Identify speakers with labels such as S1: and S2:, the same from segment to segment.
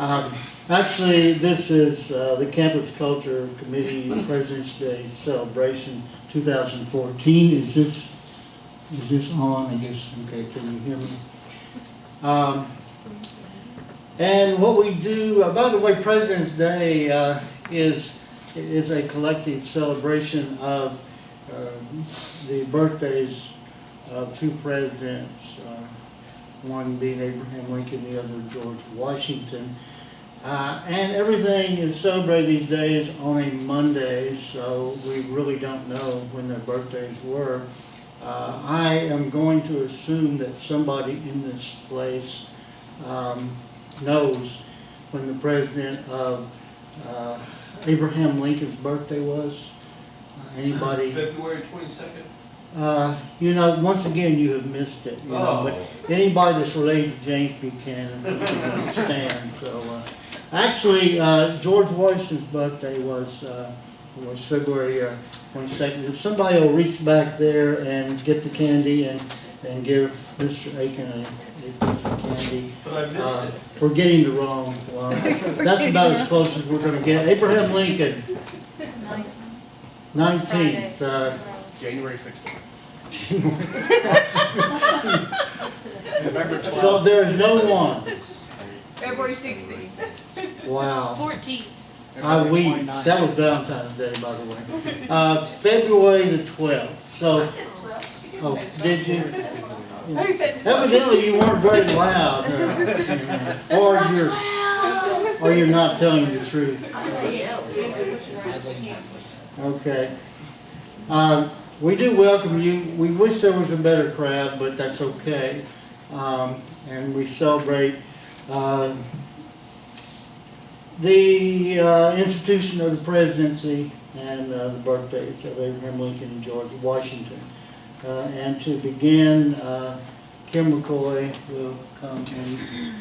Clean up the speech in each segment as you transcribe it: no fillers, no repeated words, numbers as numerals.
S1: Actually, this is the Campus Culture Committee President's Day celebration 2014. Is this on? I guess, okay, can you hear me? And what we do, by the way, President's Day is a collective celebration of the birthdays of two presidents, one being Abraham Lincoln, the other George Washington. And everything is celebrated these days on a Monday, so we really don't know when their birthdays were. I am going to assume that somebody in this place knows when the president of Abraham Lincoln's birthday was. Anybody?
S2: February 22nd.
S1: You know, once again, you have missed it. You know, but anybody that's related to James Buchanan can understand. So, actually, George Washington's birthday was February 22nd. If somebody will reach back there and get the candy and give Mr. Aiken a piece of candy.
S2: But I missed it.
S1: We're getting the wrong one. That's about as close as we're going to get. Abraham Lincoln, 19th.
S2: January 16th.
S1: So there is no one.
S3: February 16th.
S1: Wow.
S3: 14th.
S1: That was Valentine's Day, by the way. February the 12th. So, oh, did you? Evidently, you weren't very loud, or you're not telling the truth. Okay. We do welcome you. We wish there was a better crowd, but that's okay. And we celebrate the institution of the presidency and the birthdays of Abraham Lincoln and George Washington. And to begin, Kim McCoy will come and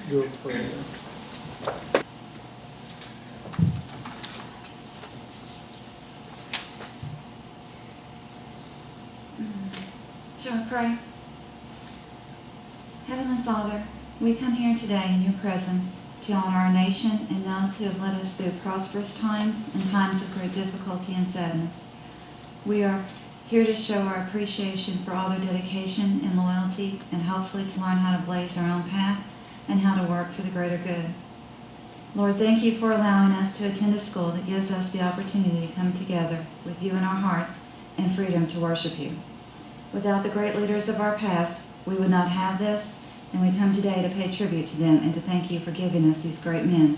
S1: do a prayer.
S4: Shall I pray? Heavenly Father, we come here today in your presence to honor our nation and those who have led us through prosperous times and times of great difficulty and sadness. We are here to show our appreciation for all their dedication and loyalty, and hopefully to learn how to blaze our own path and how to work for the greater good. Lord, thank you for allowing us to attend a school that gives us the opportunity to come together with you in our hearts and freedom to worship you. Without the great leaders of our past, we would not have this, and we come today to pay tribute to them and to thank you for giving us these great men.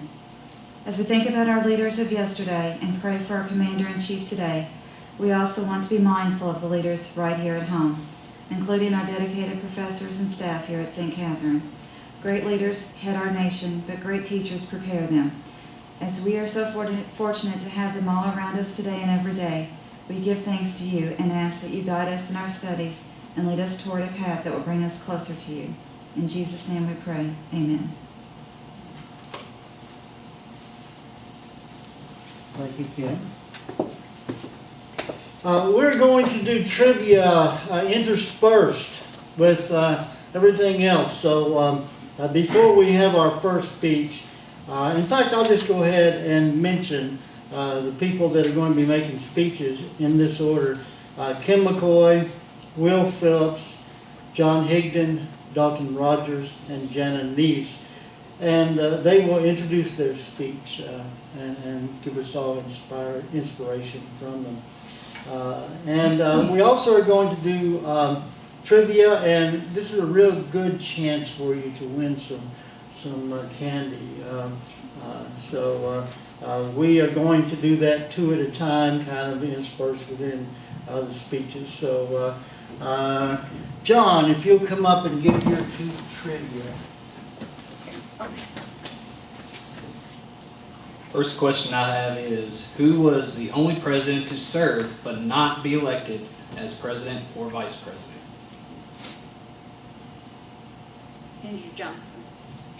S4: As we think about our leaders of yesterday and pray for our Commander-in-Chief today, we also want to be mindful of the leaders right here at home, including our dedicated professors and staff here at St. Catherine. Great leaders head our nation, but great teachers prepare them. As we are so fortunate to have them all around us today and every day, we give thanks to you and ask that you guide us in our studies and lead us toward a path that will bring us closer to you. In Jesus' name we pray. Amen.
S1: Thank you, Kim. We're going to do trivia interspersed with everything else. So before we have our first speech, in fact, I'll just go ahead and mention the people that are going to be making speeches in this order. Kim McCoy, Will Phillips, John Higdon, Dalton Rogers, and Jana Neese. And they will introduce their speech and give us all inspiration from them. We also are going to do trivia, and this is a real good chance for you to win some candy. We are going to do that two at a time, kind of interspersed within the speeches. So, John, if you'll come up and give your two trivia.
S5: First question I have is, who was the only president to serve but not be elected as president or vice president?
S3: Andrew Johnson.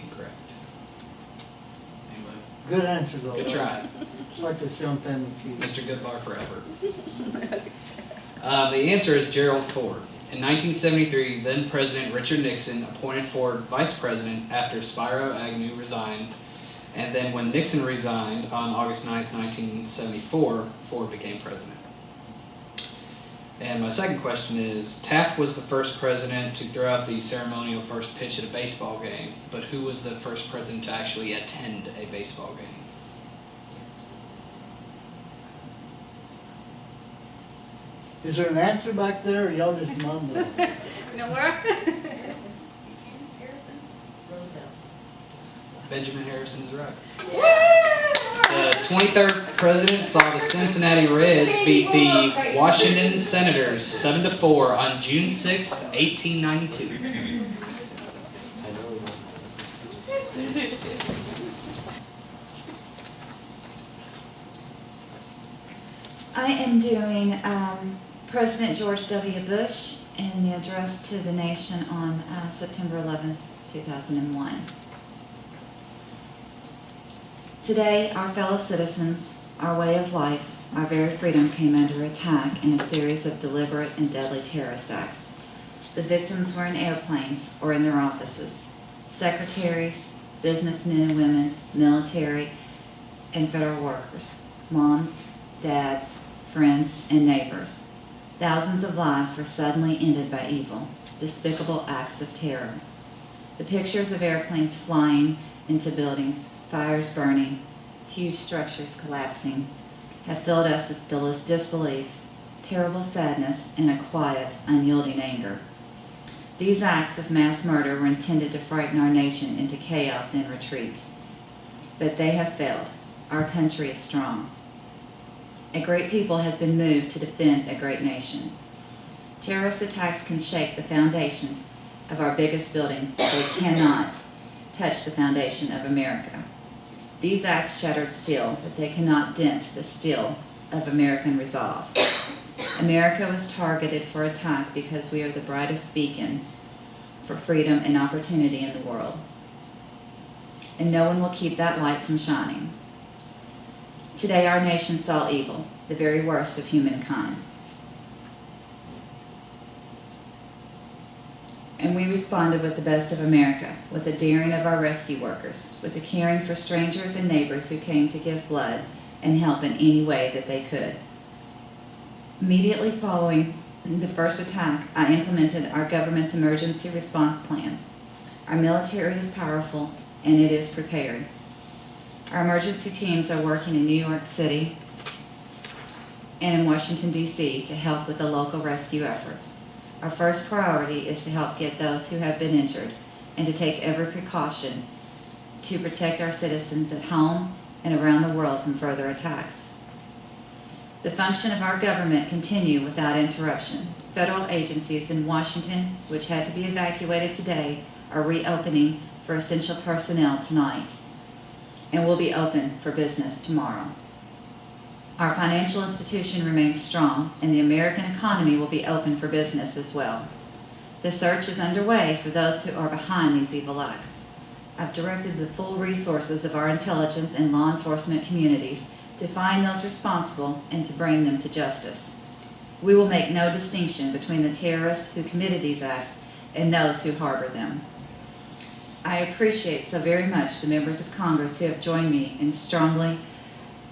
S5: Incorrect. Anybody?
S1: Good answer, though.
S5: Good try.
S1: Like this young family feud.
S5: Mr. Goodbar forever. The answer is Gerald Ford. In 1973, then President Richard Nixon appointed Ford vice president after Spiro Agnew resigned And then when Nixon resigned on August 9th, 1974, Ford became president. And my second question is, Taft was the first president to throw out the ceremonial first pitch at a baseball game, but who was the first president to actually attend a baseball game?
S1: Is there an answer back there, or y'all just mumbling?
S3: No, where?
S5: Benjamin Harrison is right. The 23rd president saw the Cincinnati Reds beat the Washington Senators 7-4 on June 6, 1892.
S4: I am doing President George W. Bush and the address to the nation on September 11th, 2001. Today, our fellow citizens, our way of life, our very freedom came under attack in a series of deliberate and deadly terrorist acts. The victims were in airplanes or in their offices. Secretaries, businessmen and women, military, and federal workers, moms, dads, friends, and neighbors. Thousands of lives were suddenly ended by evil, despicable acts of terror. The pictures of airplanes flying into buildings, fires burning, huge structures collapsing, have filled us with disbelief, terrible sadness, and a quiet, unyielding anger. These acts of mass murder were intended to frighten our nation into chaos and retreat. But they have failed. Our country is strong. A great people has been moved to defend a great nation. Terrorist attacks can shake the foundations of our biggest buildings, but they cannot touch the foundation of America. These acts shattered steel, but they cannot dent the steel of American resolve. America was targeted for attack because we are the brightest beacon for freedom and opportunity in the world. And no one will keep that light from shining. Today our nation saw evil, the very worst of humankind. And we responded with the best of America, with the daring of our rescue workers, with the caring for strangers and neighbors who came to give blood and help in any way that they could. Immediately following the first attack, I implemented our government's emergency response plans. Our military is powerful and it is prepared. Our emergency teams are working in New York City and in Washington, D.C. to help with the local rescue efforts. Our first priority is to help get those who have been injured and to take every precaution to protect our citizens at home and around the world from further attacks. The function of our government continue without interruption. Federal agencies in Washington, which had to be evacuated today, are reopening for essential personnel tonight and will be open for business tomorrow. Our financial institution remains strong, and the American economy will be open for business as well. The search is underway for those who are behind these evil acts. I've directed the full resources of our intelligence and law enforcement communities to find those responsible and to bring them to justice. We will make no distinction between the terrorists who committed these acts and those who harbor them. I appreciate so very much the members of Congress who have joined me in strongly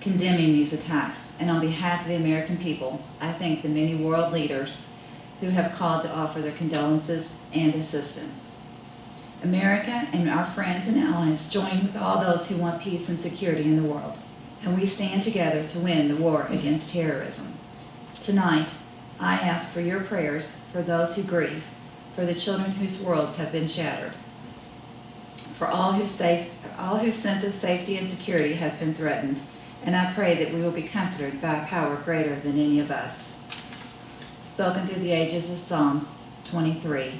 S4: condemning these attacks, and on behalf of the American people, I thank the many world leaders who have called to offer their condolences and assistance. America and our friends and allies join with all those who want peace and security in the world, and we stand together to win the war against terrorism. Tonight, I ask for your prayers for those who grieve, for the children whose worlds have been shattered, for all whose sense of safety and security has been threatened, and I pray that we will be comforted by a power greater than any of us. Spoken through the ages of Psalms 23,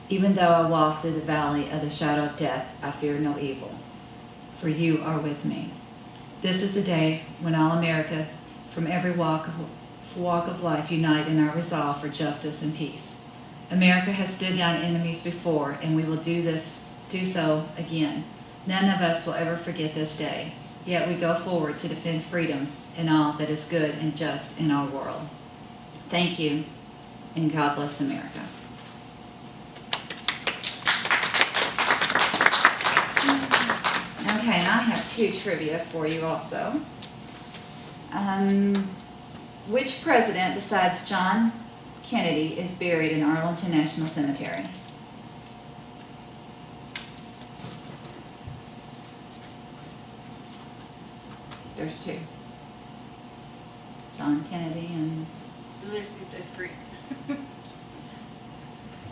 S4: even though I walk through the valley of the shadow of death, I fear no evil, for you are with me. This is a day when all America, from every walk of life, unite in our resolve for justice and peace. America has stood down enemies before, and we will do so again. None of us will ever forget this day. Yet we go forward to defend freedom and all that is good and just in our world. Thank you, and God bless America. Okay, and I have 2 trivia for you also. Which president besides John Kennedy is buried in Arlington National Cemetery? There's 2. John Kennedy and...
S3: Lucy says Green.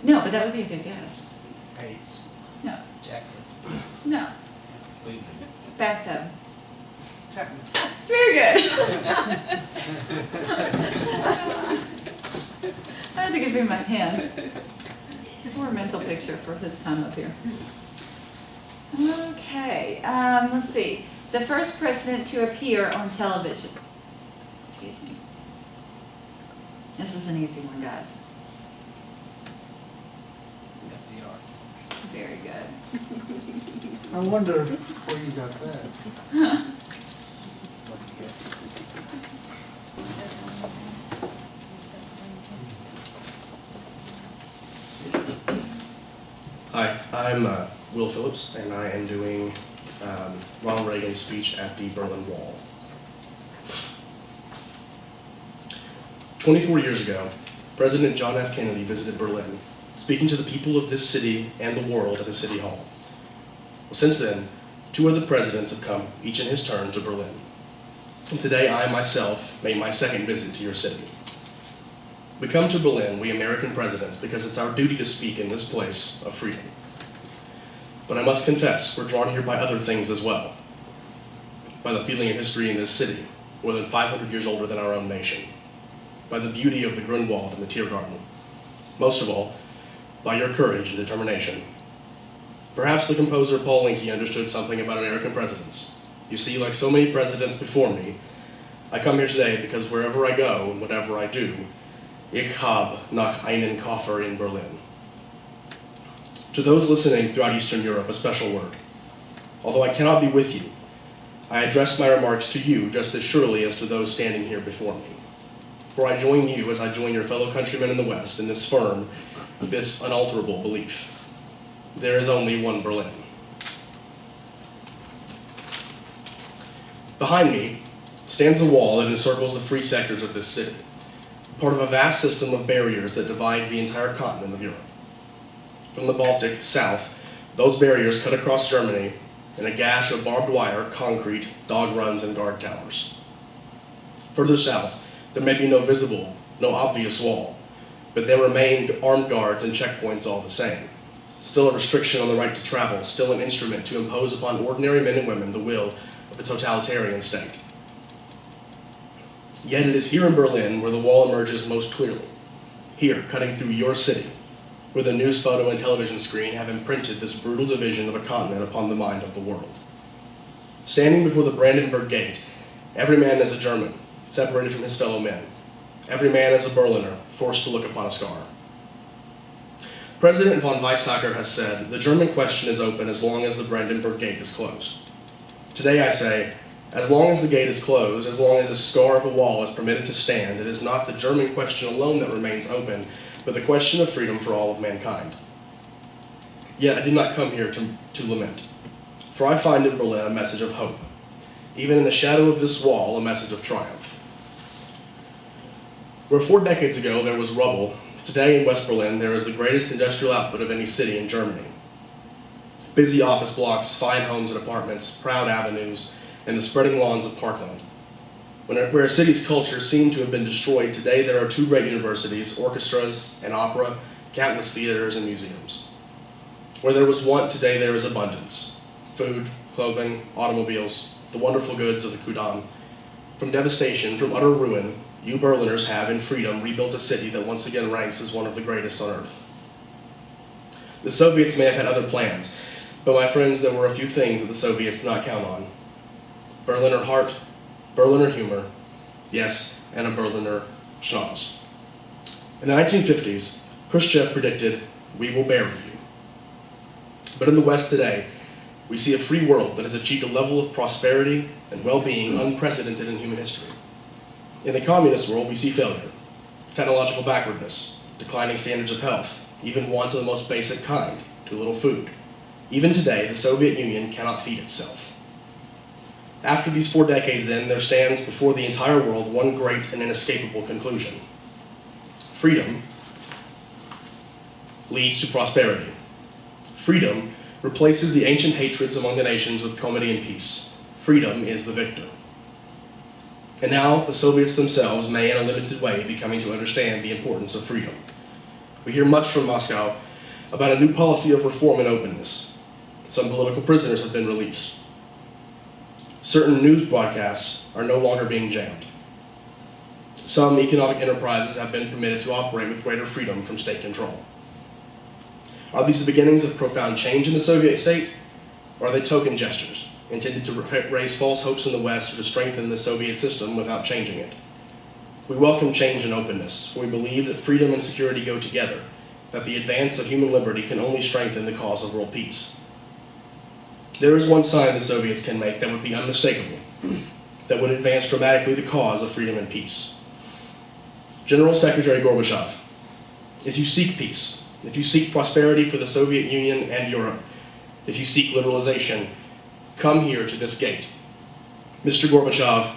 S4: No, but that would be a good guess.
S2: Hayes.
S4: No,
S2: Jackson.
S4: no.
S2: Cleveland.
S4: Bathtub.
S2: Chapman.
S4: Very good. I had to give him my hand. Or a mental picture for his time up here. Okay, let's see. The first president to appear on television. Excuse me. This is an easy one, guys.
S2: FDR.
S4: Very good.
S1: I wonder where you got that.
S6: Hi, I'm Will Phillips, and I am doing Ronald Reagan's speech at the Berlin Wall. 24 years ago, President John F. Kennedy visited Berlin, speaking to the people of this city and the world at the City Hall. Well, since then, 2 other presidents have come, each in his turn, to Berlin. And today, I myself made my second visit to your city. We come to Berlin, we American presidents, because it's our duty to speak in this place of freedom. But I must confess, we're drawn here by other things as well. By the feeling of history in this city, more than 500 years older than our own nation. By the beauty of the Grunwald and the Tiergarten. Most of all, by your courage and determination. Perhaps the composer Paul Linke understood something about American presidents. You see, like so many presidents before me, I come here today because wherever I go and whatever I do, ich habe noch einen Koffer in Berlin. To those listening throughout Eastern Europe, a special word. Although I cannot be with you, I address my remarks to you just as surely as to those standing here before me. For I join you as I join your fellow countrymen in the West in this firm, this unalterable belief. There is only one Berlin. Behind me stands a wall that encircles the free sectors of this city, part of a vast system of barriers that divides the entire continent of Europe. From the Baltic, south, those barriers cut across Germany in a gash of barbed wire, concrete, dog runs, and guard towers. Further south, there may be no visible, no obvious wall, but there remain armed guards and checkpoints all the same. Still a restriction on the right to travel, still an instrument to impose upon ordinary men and women the will of a totalitarian state. Yet it is here in Berlin where the wall emerges most clearly. Here, cutting through your city, where the news photo and television screen have imprinted this brutal division of a continent upon the mind of the world. Standing before the Brandenburg Gate, every man is a German, separated from his fellow men. Every man is a Berliner, forced to look upon a scar. President von Weizsäcker has said, the German question is open as long as the Brandenburg Gate is closed. Today I say, as long as the gate is closed, as long as a scar of a wall is permitted to stand, it is not the German question alone that remains open, but the question of freedom for all of mankind. Yet I did not come here to lament, for I find in Berlin a message of hope. Even in the shadow of this wall, a message of triumph. Where 4 decades ago there was rubble, today in West Berlin there is the greatest industrial output of any city in Germany. Busy office blocks, fine homes and apartments, proud avenues, and the spreading lawns of parkland. Where a city's culture seemed to have been destroyed, today there are 2 great universities, orchestras, an opera, countless theaters, and museums. Where there was want, today there is abundance. Food, clothing, automobiles, the wonderful goods of the Kudan. From devastation, from utter ruin, you Berliners have, in freedom, rebuilt a city that once again ranks as one of the greatest on earth. The Soviets may have had other plans, but my friends, there were a few things that the Soviets did not count on. Berliner heart, Berliner humor, yes, and a Berliner schnoz. In the 1950s, Khrushchev predicted, "We will bury you." But in the West today, we see a free world that has achieved a level of prosperity and well-being unprecedented in human history. In the communist world, we see failure, technological backwardness, declining standards of health, even want of the most basic kind, too little food. Even today, the Soviet Union cannot feed itself. After these 4 decades, then, there stands before the entire world one great and inescapable conclusion. Freedom leads to prosperity. Freedom replaces the ancient hatreds among the nations with comity and peace. Freedom is the victor. And now the Soviets themselves may, in a limited way, be coming to understand the importance of freedom. We hear much from Moscow about a new policy of reform and openness. Some political prisoners have been released. Certain news broadcasts are no longer being jammed. Some economic enterprises have been permitted to operate with greater freedom from state control. Are these the beginnings of profound change in the Soviet state, or are they token gestures intended to raise false hopes in the West or to strengthen the Soviet system without changing it? We welcome change and openness, for we believe that freedom and security go together, that the advance of human liberty can only strengthen the cause of world peace. There is one sign the Soviets can make that would be unmistakable, that would advance dramatically the cause of freedom and peace. General Secretary Gorbachev, if you seek peace, if you seek prosperity for the Soviet Union and Europe, if you seek liberalization, come here to this gate. Mr. Gorbachev,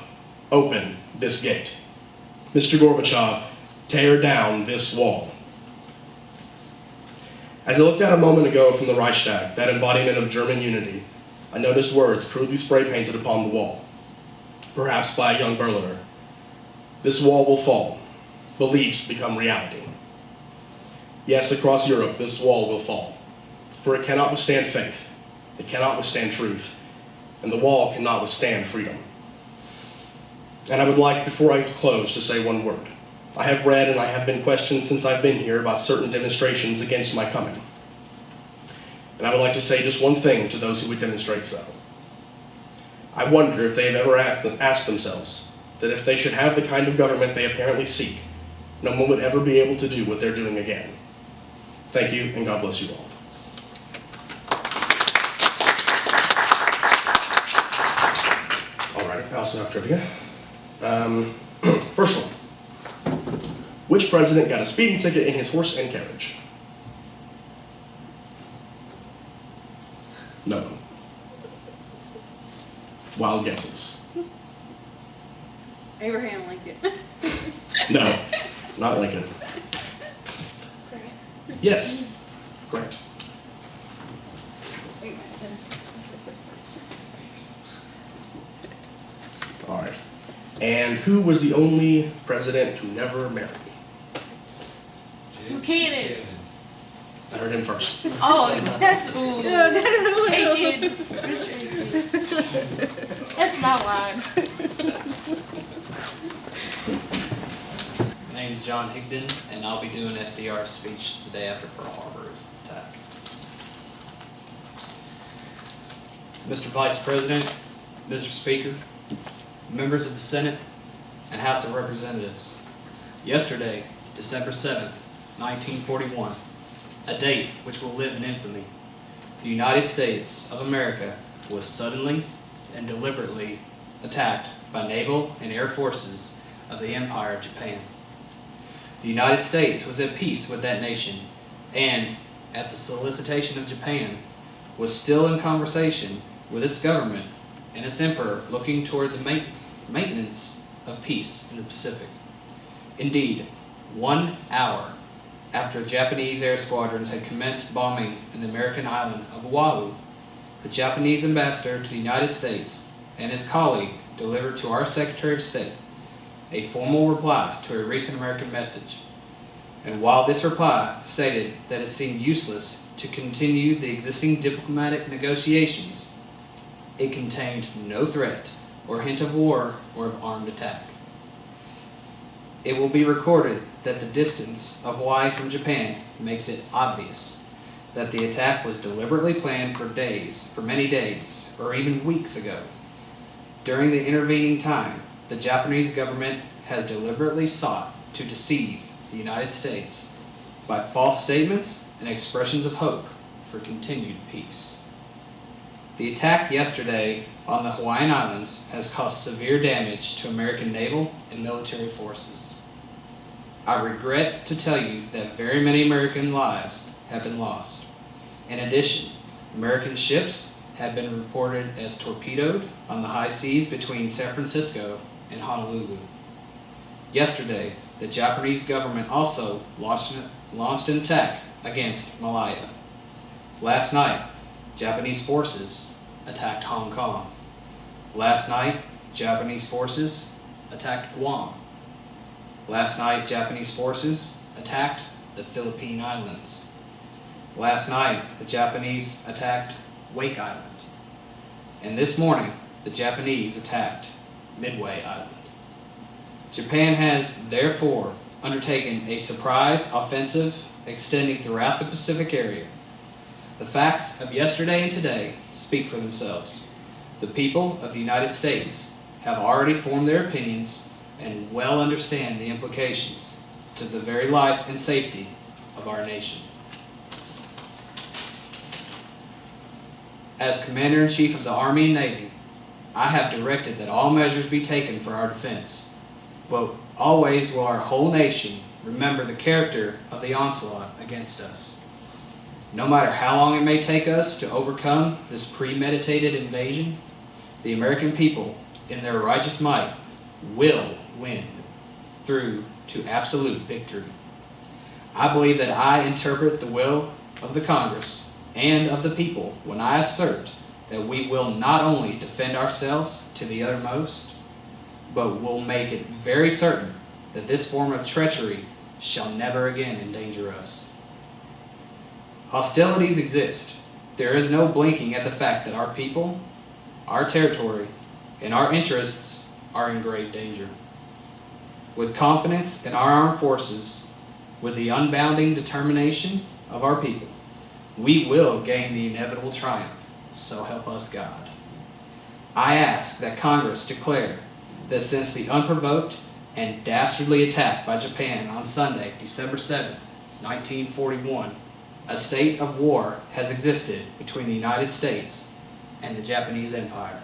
S6: open this gate. Mr. Gorbachev, tear down this wall. As I looked out a moment ago from the Reichstag, that embodiment of German unity, I noticed words crudely spray painted upon the wall, perhaps by a young Berliner. This wall will fall. Beliefs become reality. Yes, across Europe, this wall will fall, for it cannot withstand faith, it cannot withstand truth, and the wall cannot withstand freedom. And I would like, before I close, to say one word. I have read and I have been questioned since I've been here about certain demonstrations against my coming. And I would like to say just one thing to those who would demonstrate so. I wonder if they have ever asked themselves that if they should have the kind of government they apparently seek, no one would ever be able to do what they're doing again. Thank you, and God bless you all. All right, I also have trivia. First one. Which president got a speeding ticket in his horse and carriage? No one. Wild guesses.
S3: Abraham Lincoln.
S6: No, not Lincoln. Yes, correct. All right. And who was the only president to never marry?
S3: Buchanan.
S6: I heard him first.
S3: Oh, that's ooh. Aiken. That's my line.
S5: My name is John Higdon, and I'll be doing FDR's speech the day after Pearl Harbor attack. Mr. Vice President, Mr. Speaker, members of the Senate and House of Representatives, yesterday, December 7th, 1941, a date which will live in infamy, the United States of America was suddenly and deliberately attacked by naval and air forces of the Empire of Japan. The United States was at peace with that nation and, at the solicitation of Japan, was still in conversation with its government and its emperor looking toward the maintenance of peace in the Pacific. Indeed, 1 hour after Japanese air squadrons had commenced bombing in the American island of Oahu, the Japanese ambassador to the United States and his colleague delivered to our Secretary of State a formal reply to a recent American message. And while this reply stated that it seemed useless to continue the existing diplomatic negotiations, it contained no threat or hint of war or of armed attack. It will be recorded that the distance of Hawaii from Japan makes it obvious that the attack was deliberately planned for many days, or even weeks ago. During the intervening time, the Japanese government has deliberately sought to deceive the United States by false statements and expressions of hope for continued peace. The attack yesterday on the Hawaiian Islands has caused severe damage to American naval and military forces. I regret to tell you that very many American lives have been lost. In addition, American ships have been reported as torpedoed on the high seas between San Francisco and Honolulu. Yesterday, the Japanese government also launched an attack against Malaya. Last night, Japanese forces attacked Hong Kong. Last night, Japanese forces attacked Guam. Last night, Japanese forces attacked the Philippine Islands. Last night, the Japanese attacked Wake Island. And this morning, the Japanese attacked Midway Island. Japan has therefore undertaken a surprise offensive extending throughout the Pacific area. The facts of yesterday and today speak for themselves. The people of the United States have already formed their opinions and well understand the implications to the very life and safety of our nation. As Commander-in-Chief of the Army and Navy, I have directed that all measures be taken for our defense, but always will our whole nation remember the character of the onslaught against us. No matter how long it may take us to overcome this premeditated invasion, the American people, in their righteous might, will win through to absolute victory. I believe that I interpret the will of the Congress and of the people when I assert that we will not only defend ourselves to the uttermost, but will make it very certain that this form of treachery shall never again endanger us. Hostilities exist. There is no blinking at the fact that our people, our territory, and our interests are in grave danger. With confidence in our armed forces, with the unbounding determination of our people, we will gain the inevitable triumph, so help us God. I ask that Congress declare that since the unprovoked and dastardly attack by Japan on Sunday, December 7th, 1941, a state of war has existed between the United States and the Japanese Empire.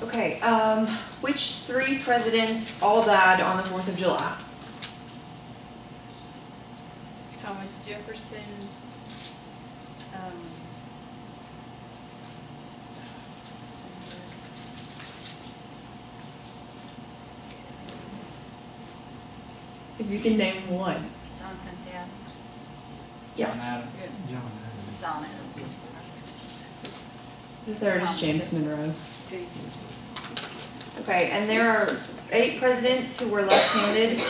S7: Okay, which three presidents all died on the 4th of July?
S3: Thomas Jefferson.
S7: If you can name one.
S8: John Quincy Adams.
S7: Yes.
S5: John Adams.
S8: John Adams.
S7: The third is James Monroe. Okay, and there are 8 presidents who were left-handed.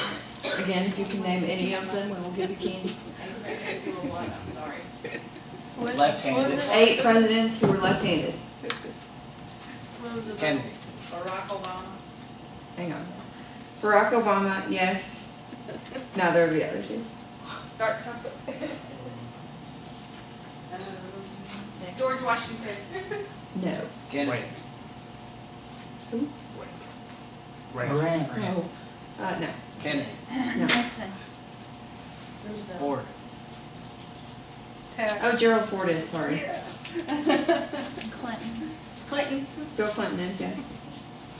S7: Again, if you can name any of them, we will give you candy.
S2: Left-handed.
S7: 8 presidents who were left-handed.
S2: Kennedy.
S3: Barack Obama.
S7: Hang on. Barack Obama, yes. Neither of the other two.
S3: Dark chocolate. George Washington.
S7: No.
S2: Kennedy.
S7: Who?
S2: Reagan.
S7: No. No.
S2: Kennedy.
S7: No.
S8: Nixon.
S2: Ford.
S7: Oh, Gerald Ford is, sorry.
S8: Clinton.
S3: Clinton.
S7: Bill Clinton is, yes.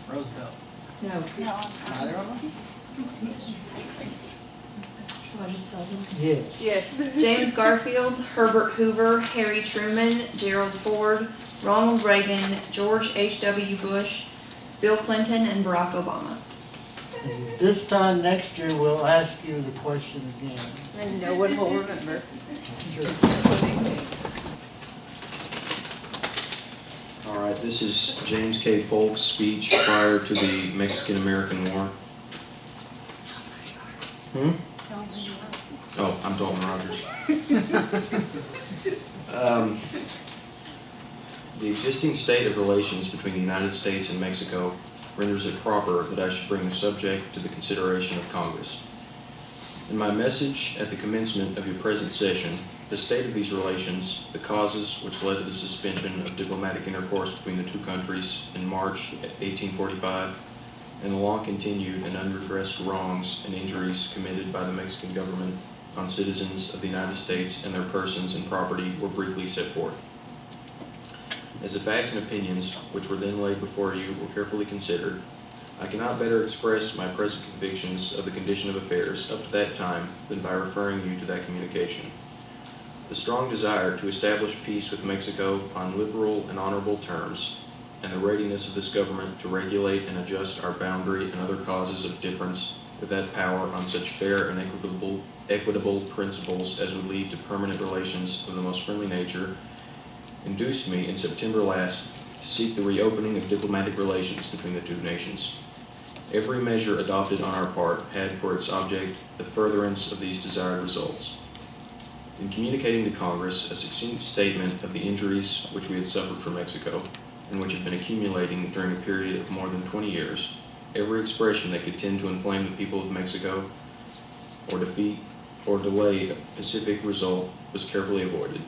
S2: Roosevelt.
S7: No.
S8: No.
S2: Neither of them?
S7: Shall I just tell them?
S1: Yes.
S3: Yes.
S7: James Garfield, Herbert Hoover, Harry Truman, Gerald Ford, Ronald Reagan, George H.W. Bush, Bill Clinton, and Barack Obama.
S1: And this time next year, we'll ask you the question again.
S3: And no one will remember.
S9: All right, this is James K. Polk's speech prior to the Mexican-American War. Oh, I'm Dalton Rogers. The existing state of relations between the United States and Mexico renders it proper that I should bring the subject to the consideration of Congress. In my message at the commencement of your present session, the state of these relations, the causes which led to the suspension of diplomatic intercourse between the two countries in March 1845, and the long-continued and unredressed wrongs and injuries committed by the Mexican government on citizens of the United States and their persons and property were briefly set forth. As the facts and opinions which were then laid before you were carefully considered, I cannot better express my present convictions of the condition of affairs up to that time than by referring you to that communication. The strong desire to establish peace with Mexico on liberal and honorable terms, and the readiness of this government to regulate and adjust our boundary and other causes of difference with that power on such fair and equitable principles as would lead to permanent relations of the most friendly nature, induced me in September last to seek the reopening of diplomatic relations between the two nations. Every measure adopted on our part had for its object the furtherance of these desired results. In communicating to Congress a succinct statement of the injuries which we had suffered from Mexico, and which had been accumulating during a period of more than 20 years, every expression that could tend to inflame the people of Mexico or defeat or delay a pacific result was carefully avoided.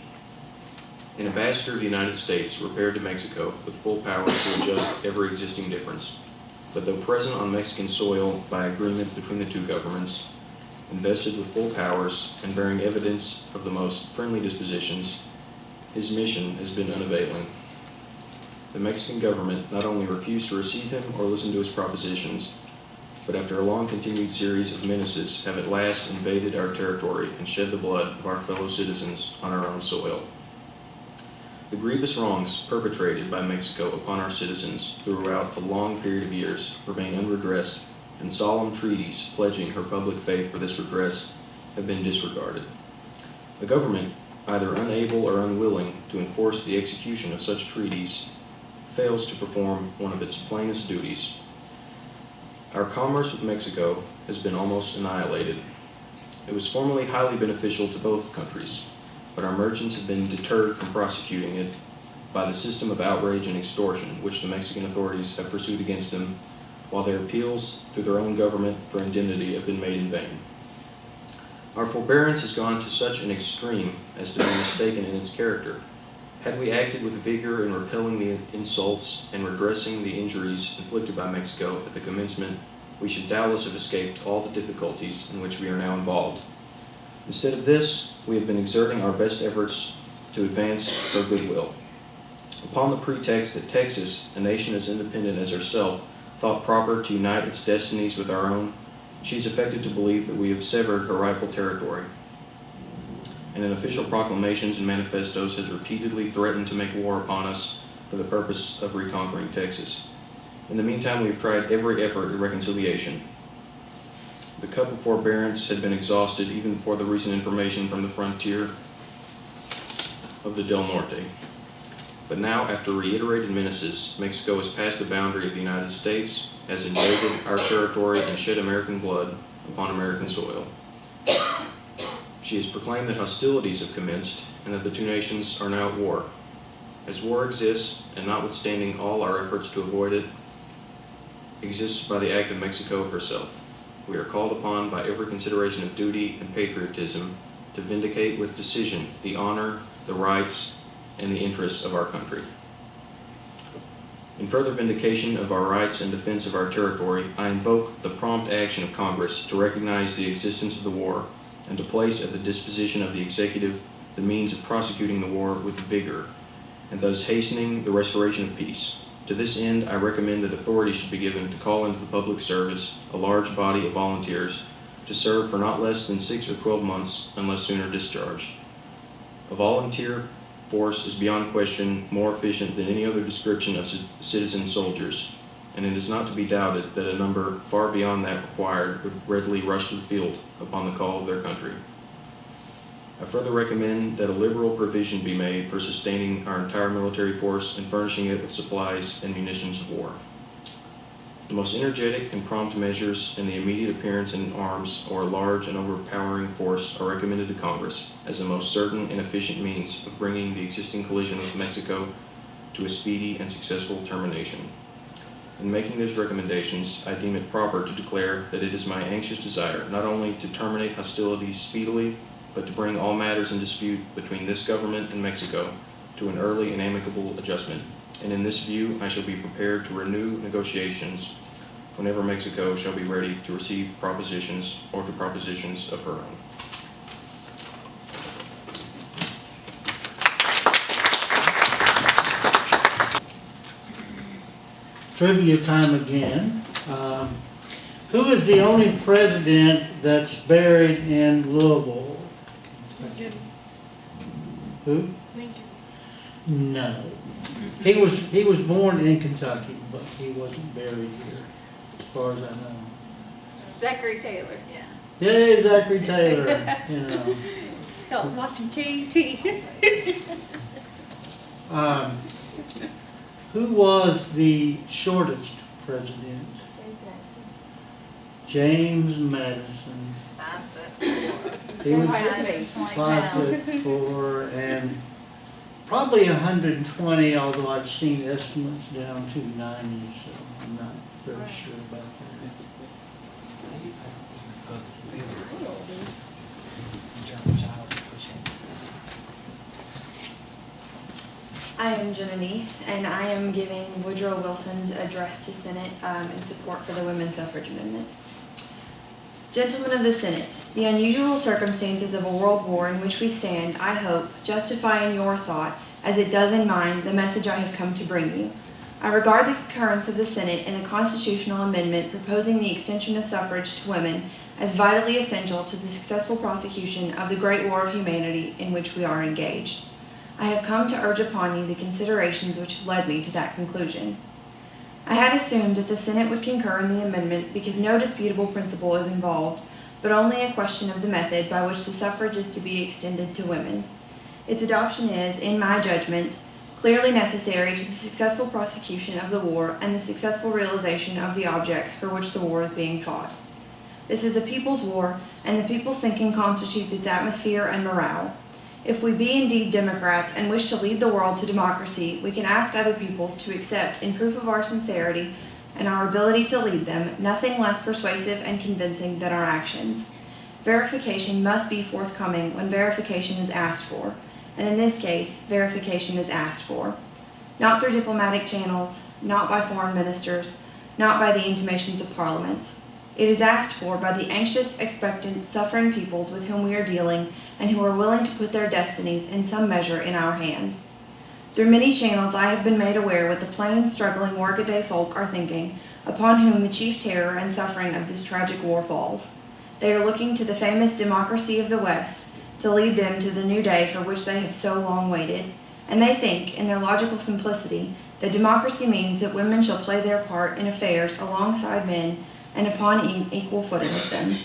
S9: An ambassador of the United States repaired to Mexico with full power to adjust every existing difference, but though present on Mexican soil by agreement between the two governments, invested with full powers and bearing evidence of the most friendly dispositions, his mission has been unavailing. The Mexican government not only refused to receive him or listen to his propositions, but after a long continued series of menaces have at last invaded our territory and shed the blood of our fellow citizens on our own soil. The grievous wrongs perpetrated by Mexico upon our citizens throughout a long period of years remain unredressed, and solemn treaties pledging her public faith for this redress have been disregarded. The government, either unable or unwilling to enforce the execution of such treaties, fails to perform one of its plainest duties. Our commerce with Mexico has been almost annihilated. It was formerly highly beneficial to both countries, but our merchants have been deterred from prosecuting it by the system of outrage and extortion which the Mexican authorities have pursued against them, while their appeals to their own government for indemnity have been made in vain. Our forbearance has gone to such an extreme as to be mistaken in its character. Had we acted with vigor in repelling the insults and redressing the injuries inflicted by Mexico at the commencement, we should doubtless have escaped all the difficulties in which we are now involved. Instead of this, we have been exerting our best efforts to advance her goodwill. Upon the pretext that Texas, a nation as independent as herself, thought proper to unite its destinies with our own, she is affected to believe that we have severed her rightful territory, and in official proclamations and manifestos has repeatedly threatened to make war upon us for the purpose of reconquering Texas. In the meantime, we have tried every effort at reconciliation. The cup of forbearance had been exhausted even before the recent information from the frontier of the Del Norte. But now, after reiterated menaces, Mexico has passed the boundary of the United States, has invaded our territory, and shed American blood upon American soil. She has proclaimed that hostilities have commenced and that the two nations are now at war. As war exists, and notwithstanding all our efforts to avoid it, exists by the act of Mexico herself, we are called upon by every consideration of duty and patriotism to vindicate with decision the honor, the rights, and the interests of our country. In further vindication of our rights and defense of our territory, I invoke the prompt action of Congress to recognize the existence of the war and to place at the disposition of the executive the means of prosecuting the war with vigor and thus hastening the restoration of peace. To this end, I recommend that authority should be given to call into the public service a large body of volunteers to serve for not less than 6 or 12 months unless sooner discharged. A volunteer force is beyond question more efficient than any other description of citizen soldiers, and it is not to be doubted that a number far beyond that required would readily rush to the field upon the call of their country. I further recommend that a liberal provision be made for sustaining our entire military force and furnishing it with supplies and munitions of war. The most energetic and prompt measures in the immediate appearance in arms or a large and overpowering force are recommended to Congress as the most certain and efficient means of bringing the existing collision with Mexico to a speedy and successful termination. In making these recommendations, I deem it proper to declare that it is my anxious desire not only to terminate hostilities speedily, but to bring all matters in dispute between this government and Mexico to an early and amicable adjustment. And in this view, I shall be prepared to renew negotiations whenever Mexico shall be ready to receive propositions or to propositions of her own.
S1: Trivia time again. Who is the only president that's buried in Louisville? Who? No. He was born in Kentucky, but he wasn't buried here, as far as I know.
S3: Zachary Taylor.
S8: Yeah.
S1: Yay, Zachary Taylor, you know.
S3: Help watching KT.
S1: Who was the shortest president? James Madison.
S8: 5'4".
S1: He was
S8: 120 pounds.
S1: 5'4" and probably 120, although I've seen estimates down to 90, so I'm not very sure about that.
S7: I am Jennice, and I am giving Woodrow Wilson's address to Senate in support for the women's suffrage amendment. Gentlemen of the Senate, the unusual circumstances of a world war in which we stand, I hope, justify in your thought, as it does in mine, the message I have come to bring you. I regard the concurrence of the Senate in the constitutional amendment proposing the extension of suffrage to women as vitally essential to the successful prosecution of the great war of humanity in which we are engaged. I have come to urge upon you the considerations which have led me to that conclusion. I had assumed that the Senate would concur in the amendment because no disputable principle is involved, but only a question of the method by which the suffrage is to be extended to women. Its adoption is, in my judgment, clearly necessary to the successful prosecution of the war and the successful realization of the objects for which the war is being fought. This is a people's war, and the people's thinking constitutes its atmosphere and morale. If we be indeed Democrats and wish to lead the world to democracy, we can ask other peoples to accept, in proof of our sincerity and our ability to lead them, nothing less persuasive and convincing than our actions. Verification must be forthcoming when verification is asked for, and in this case, verification is asked for. Not through diplomatic channels, not by foreign ministers, not by the intimations of parliaments. It is asked for by the anxious, expectant, suffering peoples with whom we are dealing and who are willing to put their destinies in some measure in our hands. Through many channels I have been made aware what the plain, struggling, workaday folk are thinking, upon whom the chief terror and suffering of this tragic war falls. They are looking to the famous democracy of the West to lead them to the new day for which they have so long waited, and they think, in their logical simplicity, that democracy means that women shall play their part in affairs alongside men and upon equal footing with them.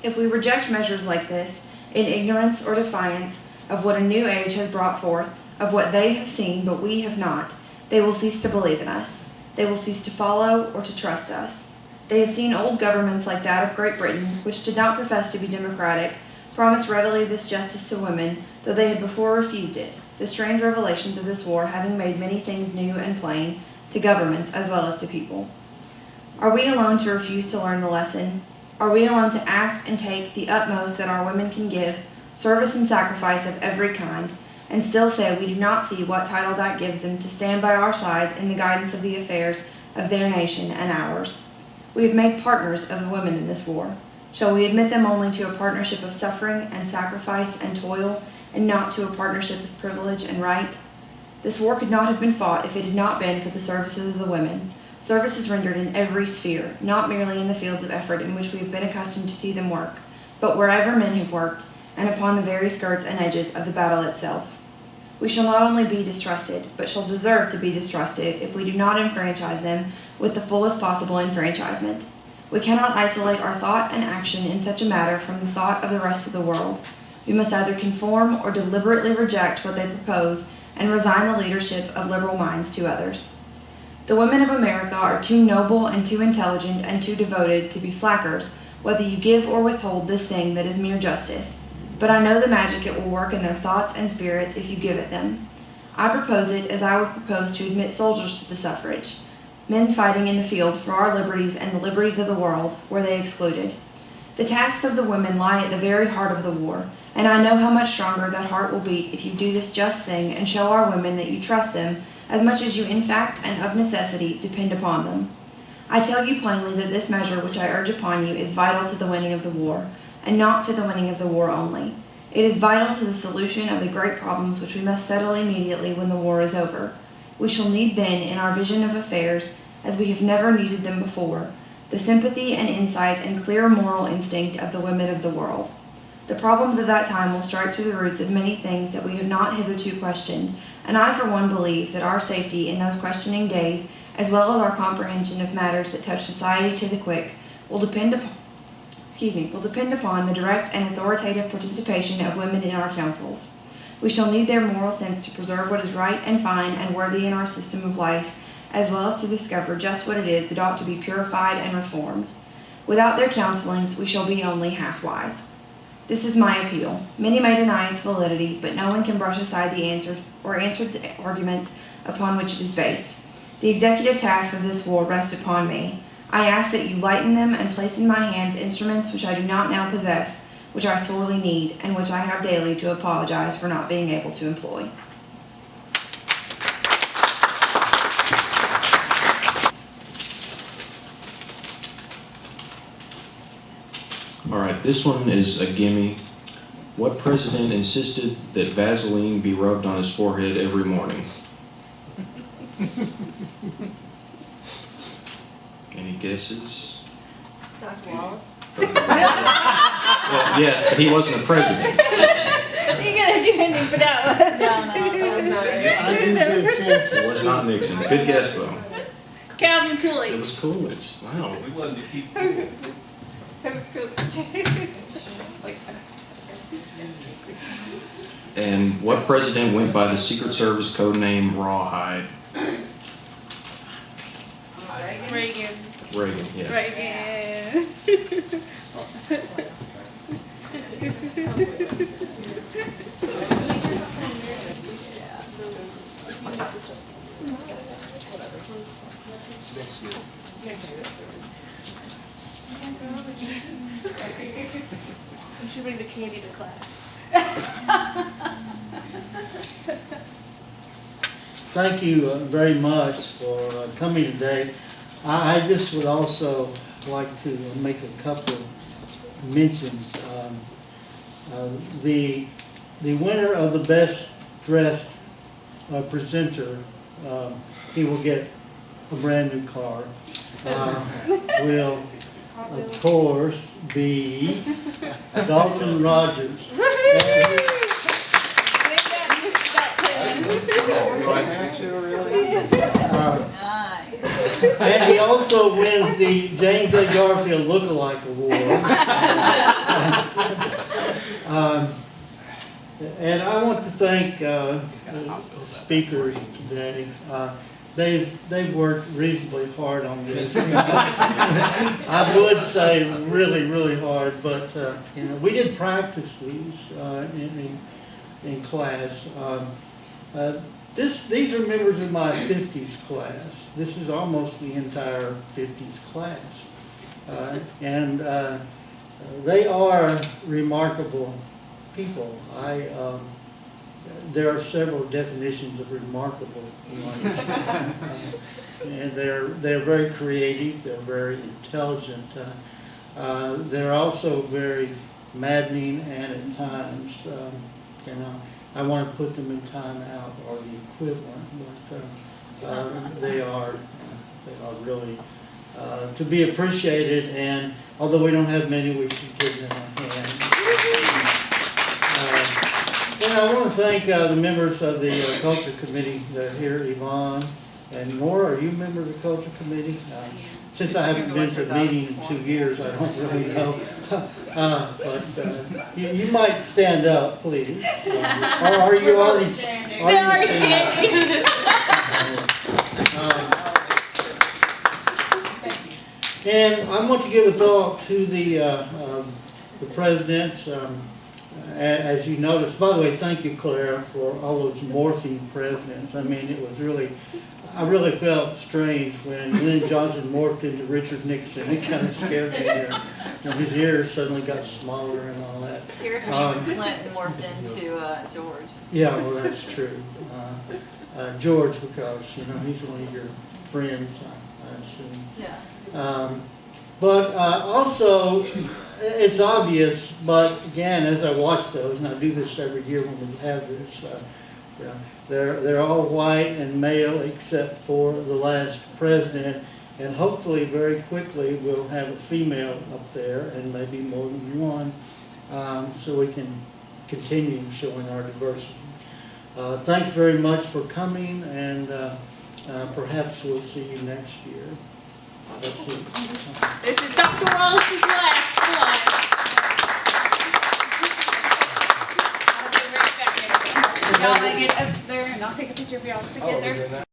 S7: If we reject measures like this, in ignorance or defiance of what a new age has brought forth, of what they have seen but we have not, they will cease to believe in us. They will cease to follow or to trust us. They have seen old governments like that of Great Britain, which did not profess to be democratic, promise readily this justice to women, though they had before refused it, the strange revelations of this war having made many things new and plain, to governments as well as to people. Are we alone to refuse to learn the lesson? Are we alone to ask and take the utmost that our women can give, service and sacrifice of every kind, and still say we do not see what title that gives them to stand by our sides in the guidance of the affairs of their nation and ours? We have made partners of the women in this war. Shall we admit them only to a partnership of suffering and sacrifice and toil, and not to a partnership of privilege and right? This war could not have been fought if it had not been for the services of the women. Services rendered in every sphere, not merely in the fields of effort in which we have been accustomed to see them work, but wherever men have worked, and upon the very skirts and edges of the battle itself. We shall not only be distrusted, but shall deserve to be distrusted if we do not enfranchise them with the fullest possible enfranchisement. We cannot isolate our thought and action in such a matter from the thought of the rest of the world. We must either conform or deliberately reject what they propose and resign the leadership of liberal minds to others. The women of America are too noble and too intelligent and too devoted to be slackers, whether you give or withhold this thing that is mere justice. But I know the magic it will work in their thoughts and spirits if you give it them. I propose it as I would propose to admit soldiers to the suffrage, men fighting in the field for our liberties and the liberties of the world, were they excluded. The tasks of the women lie at the very heart of the war, and I know how much stronger that heart will beat if you do this just thing and show our women that you trust them as much as you in fact and of necessity depend upon them. I tell you plainly that this measure which I urge upon you is vital to the winning of the war, and not to the winning of the war only. It is vital to the solution of the great problems which we must settle immediately when the war is over. We shall need then, in our vision of affairs, as we have never needed them before, the sympathy and insight and clear moral instinct of the women of the world. The problems of that time will strike to the roots of many things that we have not hitherto questioned, and I for one believe that our safety in those questioning days, as well as our comprehension of matters that touch society to the quick, will depend upon the direct and authoritative participation of women in our councils. We shall need their moral sense to preserve what is right and fine and worthy in our system of life, as well as to discover just what it is that ought to be purified and reformed. Without their counselings, we shall be only half wise. This is my appeal. Many may deny its validity, but no one can brush aside the answer the arguments upon which it is based. The executive tasks of this war rest upon me. I ask that you lighten them and place in my hands instruments which I do not now possess, which I sorely need, and which I have daily to apologize for not being able to employ.
S9: All right, this one is a gimme. What president insisted that Vaseline be rubbed on his forehead every morning? Any guesses?
S8: Dr. Wallace.
S9: Well, yes, but he wasn't a president.
S3: You gotta do anything for that one.
S8: That was not right.
S1: I didn't get a chance
S9: It was not Nixon. Good guess, though.
S3: Calvin
S9: It
S3: Coolidge.
S9: was Coolidge. Wow.
S10: We wanted to keep cool.
S3: That was Coolidge.
S9: And what president went by the Secret Service code name Rawhide?
S3: Reagan.
S9: Reagan, yes.
S3: Reagan. You should bring the candy to class.
S1: Thank you very much for coming today. I just would also like to make a couple of mentions. The winner of the best dressed presenter, he will get a brand new car. Will of course be Dalton Rogers. And he also wins the James A. Garfield Lookalike Award. And I want to thank the speakers today. They've worked reasonably hard on this. I would say really hard, but we did practice these in class. These are members of my 50s class. This is almost the entire 50s class. And they are remarkable people. There are several definitions of remarkable ones. And they're very creative, they're very intelligent. They're also very maddening, and at times, I want to put them in time out or the equivalent, but they are really to be appreciated, and although we don't have many, we should give them a hand. And I want to thank the members of the Culture Committee that are here, Yvonne and Nora. Are you a member of the Culture Committee? Since I haven't been to a meeting in 2 years, I don't really know. But you might stand up, please. Or are you already standing?
S3: They're already standing.
S1: And I want to give a thought to the presidents. As you noticed, by the way, thank you, Clara, for all those morphing presidents. I mean, it was really, I really felt strange when Lyndon Johnson morphed into Richard Nixon. It kind of scared me there. His ears suddenly got smaller and all that.
S8: Scared me when Clinton morphed into George.
S1: Yeah, well, that's true. George, because, he's one of your friends, I assume.
S8: Yeah.
S1: But also, it's obvious, but again, as I watch those, and I do this every year when we have this, they're all white and male except for the last president, And hopefully, very quickly, we'll have a female up there and maybe more than one, so we can continue showing our diversity. Thanks very much for coming, and perhaps we'll see you next year. That's it.
S3: This is Dr. Wallace's last one. I'll be right back. Y'all may get up there and I'll take a picture of y'all together.